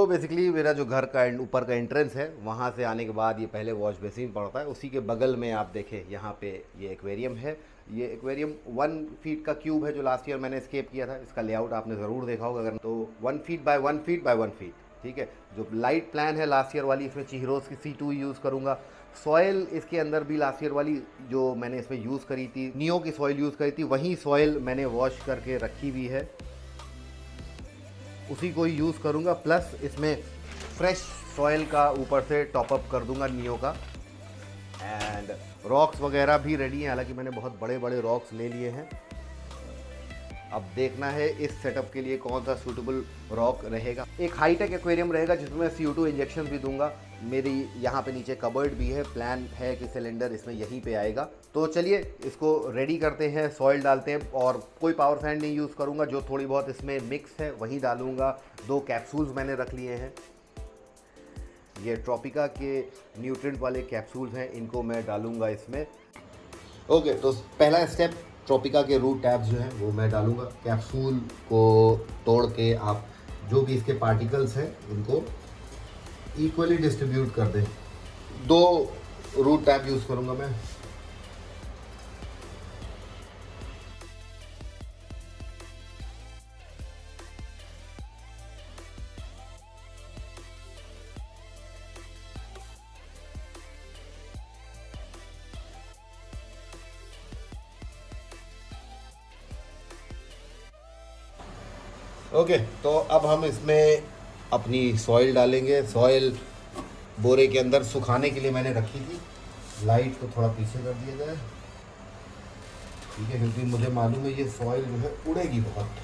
तो बेसिकली मेरा जो घर का ऊपर का एंट्रेंस है, वहाँ से आने के बाद ये पहले वॉश बेसिन पड़ता है, उसी के बगल में आप देखें यहाँ पे ये एक्वेरियम है। ये एक्वेरियम 1 फीट का क्यूब है जो लास्ट ईयर मैंने स्केप किया था। इसका लेआउट आपने ज़रूर देखा होगा अगर, तो 1 feet by 1 feet by 1 feet, ठीक है। जो लाइट प्लान है लास्ट ईयर वाली, इसमें चिहिरोज की C2 यूज़ करूँगा। सॉयल इसके अंदर भी लास्ट ईयर वाली जो मैंने इसमें यूज़ करी थी, नियो की सॉयल यूज़ करी थी, वही सॉयल मैंने वॉश करके रखी हुई है, उसी को ही यूज़ करूँगा। प्लस इसमें फ्रेश सॉयल का ऊपर से टॉपअप कर दूंगा नियो का। एंड रॉक्स वगैरह भी रेडी हैं, हालांकि मैंने बहुत बड़े बड़े रॉक्स ले लिए हैं। अब देखना है इस सेटअप के लिए कौन सा सूटेबल रॉक रहेगा। एक हाईटेक एक्वेरियम रहेगा जिसमें मैं CO2 इंजेक्शन भी दूंगा। मेरी यहाँ पे नीचे कबर्ड भी है, प्लान है कि सिलेंडर इसमें यहीं पे आएगा। तो चलिए इसको रेडी करते हैं, सॉइल डालते हैं। और कोई पावर सैंड नहीं यूज़ करूँगा, जो थोड़ी बहुत इसमें मिक्स है वही डालूँगा। 2 कैप्सूल्स मैंने रख लिए हैं, ये ट्रॉपिका के न्यूट्रिएंट वाले कैप्सूल्स हैं, इनको मैं डालूँगा इसमें। ओके, तो पहला स्टेप, ट्रॉपिका के रूट टैब्स जो हैं वो मैं डालूँगा। कैप्सूल को तोड़ के आप जो भी इसके पार्टिकल्स हैं उनको इक्वली डिस्ट्रीब्यूट कर दें। 2 रूट टैब यूज़ करूँगा मैं। ओके, तो अब हम इसमें अपनी सॉइल डालेंगे। सॉइल बोरे के अंदर सुखाने के लिए मैंने रखी थी। लाइट को थोड़ा पीछे कर दिया जाए, ठीक है, क्योंकि मुझे मालूम है ये सॉइल जो है उड़ेगी बहुत।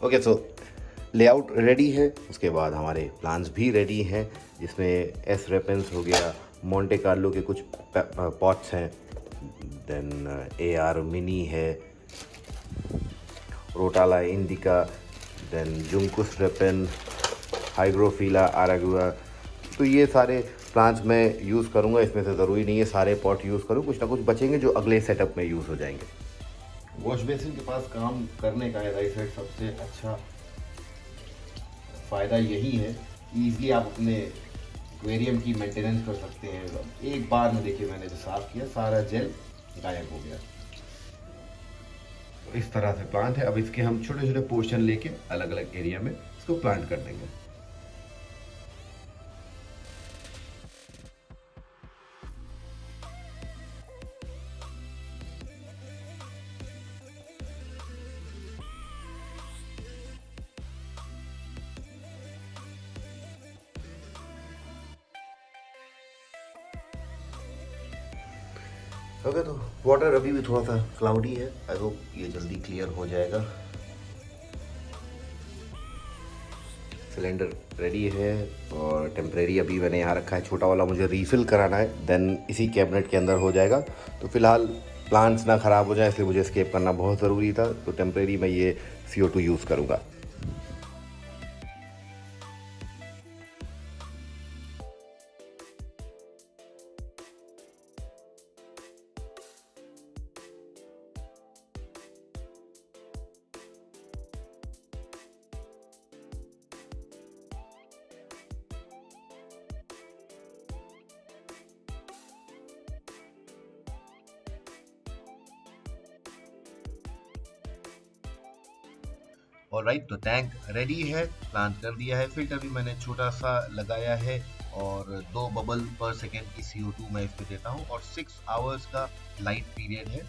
ओके, सो लेआउट रेडी है, उसके बाद हमारे प्लान्स भी रेडी हैं, जिसमें एस रेपेंस हो गया, मोंटे कार्लो के कुछ पॉट्स हैं, देन AR मिनी है, रोटाला इंडिका, देन जुंकुस रेपेन, हाइग्रोफिला आरागुआ। तो ये सारे प्लांट्स मैं यूज़ करूँगा। इसमें से ज़रूरी नहीं है सारे पॉट यूज़ करूँ, कुछ ना कुछ बचेंगे जो अगले सेटअप में यूज़ हो जाएंगे। वॉश बेसिन के पास काम करने का एज आई सेड सबसे अच्छा फ़ायदा यही है, ईज़िली आप अपने एक्वेरियम की मेंटेनेंस कर सकते हैं। एक बार में देखिए मैंने जो साफ़ किया सारा जेल गायब हो गया। तो इस तरह से प्लांट है। अब इसके हम छोटे छोटे पोर्शन लेके अलग अलग एरिया में इसको प्लांट कर देंगे। ओके, तो वाटर अभी भी थोड़ा सा क्लाउडी है, आई होप ये जल्दी क्लियर हो जाएगा। सिलेंडर रेडी है और टेम्परेरी अभी मैंने यहाँ रखा है, छोटा वाला मुझे रीफ़िल कराना है, देन इसी कैबिनेट के अंदर हो जाएगा। तो फिलहाल प्लांट्स ना ख़राब हो जाए इसलिए मुझे स्केप करना बहुत ज़रूरी था, तो टेम्परेरी मैं ये CO2 यूज़ करूँगा। ऑलराइट, तो टैंक रेडी है, प्लांट कर दिया है। फिल्टर भी मैंने छोटा सा लगाया है और 2 बबल पर सेकेंड की CO2 मैं इस पे देता हूँ और 6 आवर्स का लाइट पीरियड है।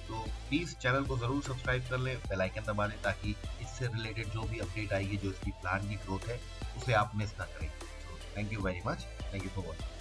तो प्लीज़ चैनल को ज़रूर सब्सक्राइब कर लें, बेल आइकन दबा लें ताकि इससे रिलेटेड जो भी अपडेट आएगी, जो इसकी प्लांट की ग्रोथ है, उसे आप मिस ना करें। तो thank you very much, thank you for watching.